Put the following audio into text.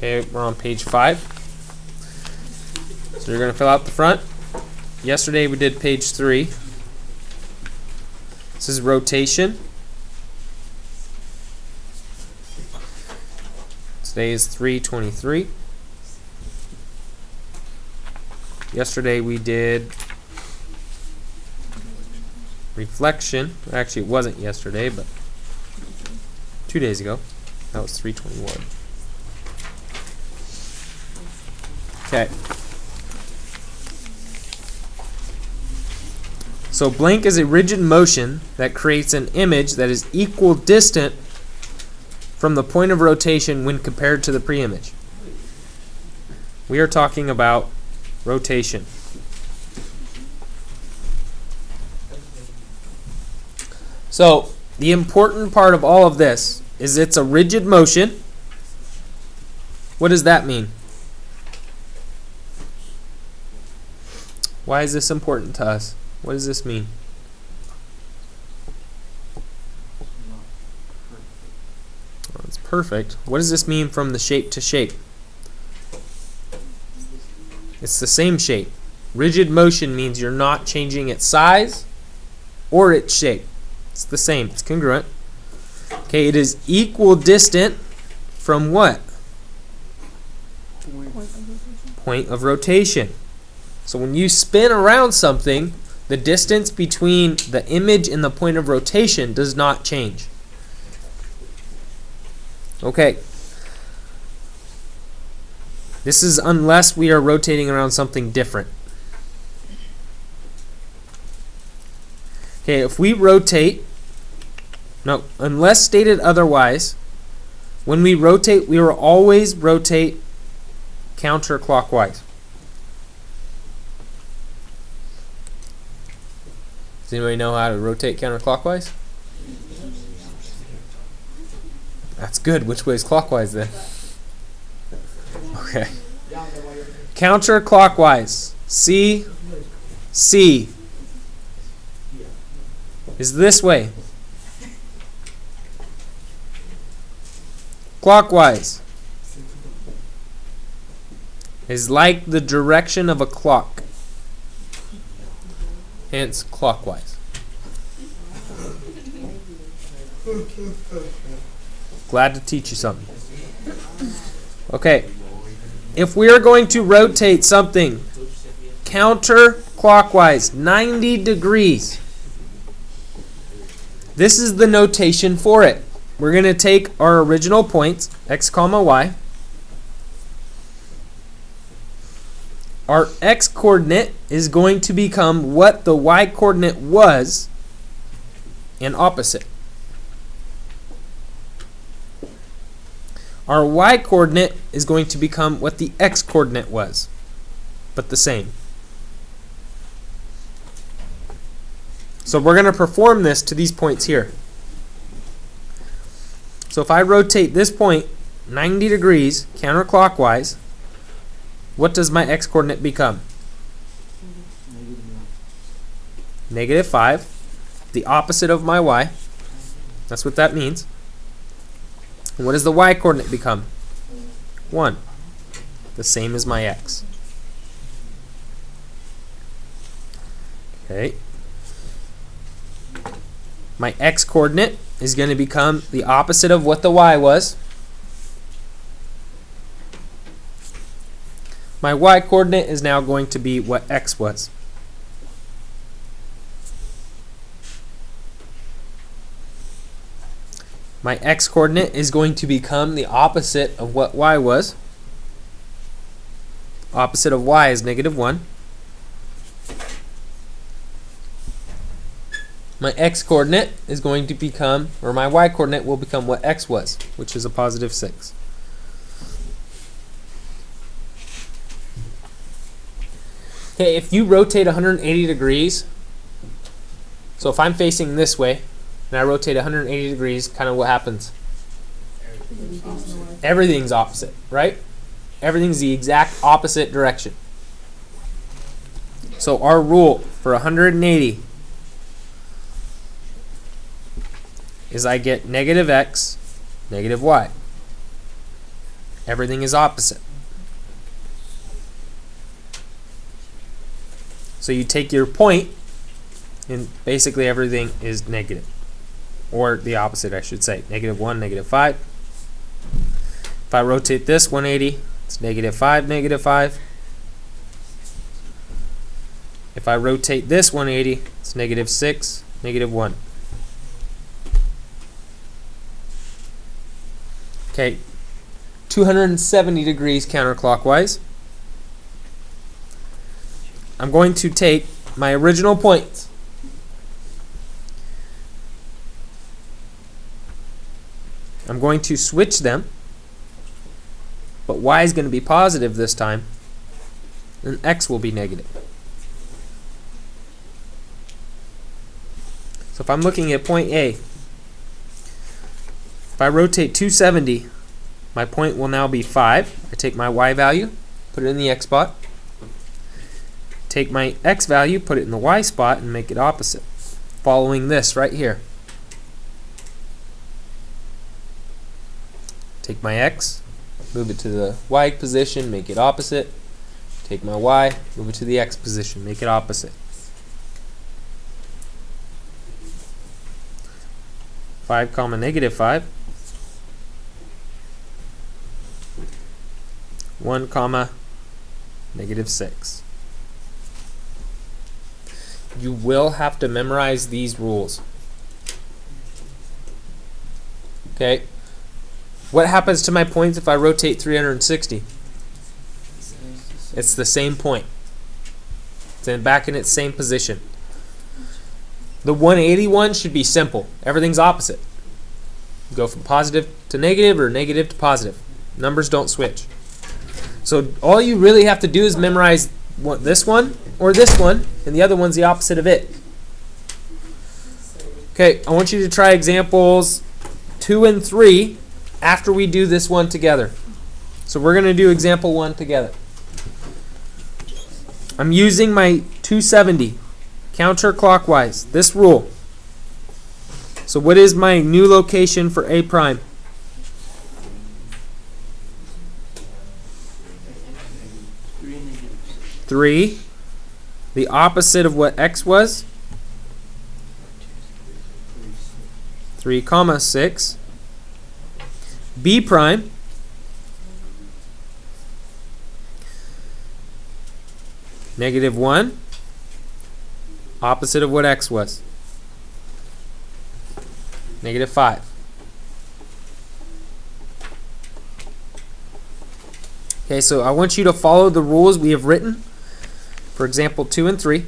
Okay, we're on page 5. So you're going to fill out the front. Yesterday we did page 3. This is rotation. Today is 3:23. Yesterday we did reflection. Actually, it wasn't yesterday, but 2 days ago. That was 3:21. Okay. So blank is a rigid motion that creates an image that is equidistant from the point of rotation when compared to the pre-image. We are talking about rotation. So the important part of all of this is it's a rigid motion. What does that mean? Why is this important to us? What does this mean? Well, it's perfect. What does this mean from the shape to shape? It's the same shape. Rigid motion means you're not changing its size or its shape. It's the same. It's congruent. Okay, it is equidistant from what? Point of rotation. So when you spin around something, the distance between the image and the point of rotation does not change. Okay. This is unless we are rotating around something different. Okay, if we rotate, no, unless stated otherwise, when we rotate, we will always rotate counterclockwise. Does anybody know how to rotate counterclockwise? That's good. Which way is clockwise then? Okay. Counterclockwise. C is this way. Clockwise is like the direction of a clock. Hence clockwise. Glad to teach you something. Okay. If we are going to rotate something counterclockwise 90 degrees, this is the notation for it. We're going to take our original points, x comma y. Our x coordinate is going to become what the y coordinate was and opposite. Our y coordinate is going to become what the x coordinate was, but the same. So we're going to perform this to these points here. So if I rotate this point 90 degrees counterclockwise, what does my x coordinate become? -5, the opposite of my y. That's what that means. And what does the y coordinate become? 1, the same as my x. Okay. My x coordinate is going to become the opposite of what the y was. My y coordinate is now going to be what x was. My x coordinate is going to become the opposite of what y was. Opposite of y is -1. My x coordinate is going to become, or my y coordinate will become what x was, which is a +6. Okay, if you rotate 180 degrees, so if I'm facing this way, and I rotate 180 degrees, kind of what happens? Everything's opposite, right? Everything's the exact opposite direction. So our rule for 180 is I get -x, -y. everything is opposite. So you take your point, and basically everything is negative. Or the opposite, I should say. -1, -5. If I rotate this 180, it's -5, -5. If I rotate this 180, it's -6, -1. Okay, 270 degrees counterclockwise. I'm going to take my original points. I'm going to switch them, but y is going to be positive this time, and x will be negative. So if I'm looking at point A, if I rotate 270, my point will now be 5. I take my y value, put it in the x spot. Take my x value, put it in the y spot, and make it opposite, following this right here. Take my x, move it to the y position, make it opposite. Take my y, move it to the x position, make it opposite. 5, -5. 1, -6. You will have to memorize these rules. Okay. What happens to my points if I rotate 360? It's the same point. It's back in its same position. The 181 should be simple. Everything's opposite. You go from positive to negative or negative to positive. Numbers don't switch. So all you really have to do is memorize this one or this one, and the other one's the opposite of it. Okay, I want you to try examples 2 and 3 after we do this one together. So we're going to do example 1 together. I'm using my 270 counterclockwise, this rule. So what is my new location for A prime? 3. The opposite of what x was? 3, 6. B prime. -1. Opposite of what x was? -5. Okay, so I want you to follow the rules we have written for example 2 and 3.